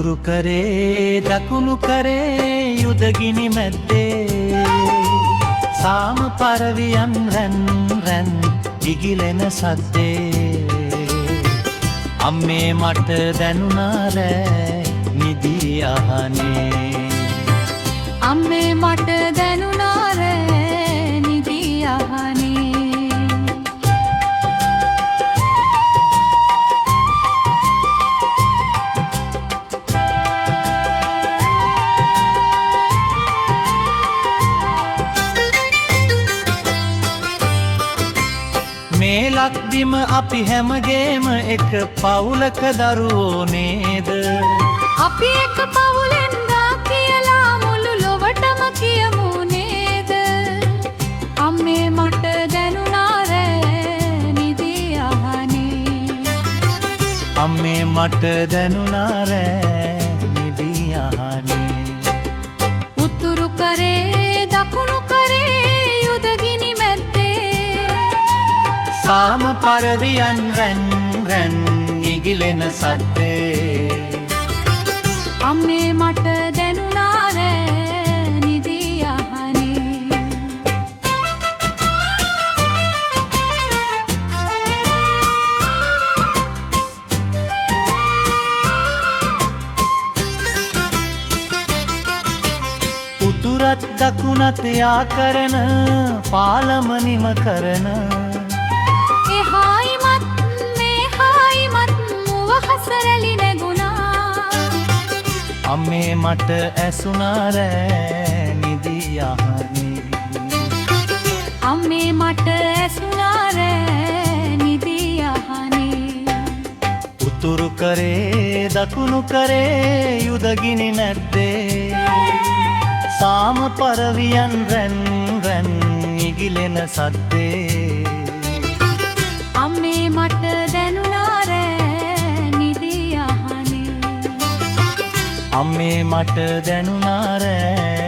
උතුරු කරේ දකුණු කරේ යුදගිනි මැද්දේ සාම පරවියන් රැන් රැන් ඉගිලෙන සද්දේ අම්මේ මට දැනුණා රෑ නිදී අහනේ අම්මේ මට දැනුණා රෑ නිදී අහනේ මේ ලක්දිම අපි හැමගේම එක පවුලක දරුවෝ නේද අපි එක පවුලෙන් දා කියලා මුළු ලොවටම කියමු නේද අම්මේ මට දැනුණා රෑ නිදී අහනේ අම්මේ මට දැනුණා රෑ නිදී අහනේ උතුරු කරේ දකුණු කරේ යුදගිනි මැද්දේ සාම පරවියන් රැන් රැන් ඉගිලෙන සද්දේ අම්මේ මට දැනුණා රෑ නිදී අහනේ උතුරත් දකුණත් යා කරන පාලම නිම කරන එහායිමත් මෙහායිමත් මුව හසරලි නැගුණා අම්මේ මට ඇසුණා රෑ නිදී අහනේ අම්මේ මට ඇසුණා රෑ නිදී අහනේ උතුරු කරේ දකුණු කරේ යුදගිනි මැද්දේ සාම පරවියන් රැන් රැන් ඉගිලෙන සද්දේ අම්මේ මට දැනුණා රෑ නිදී අහනේ අම්මේ මට දැනුණා රෑ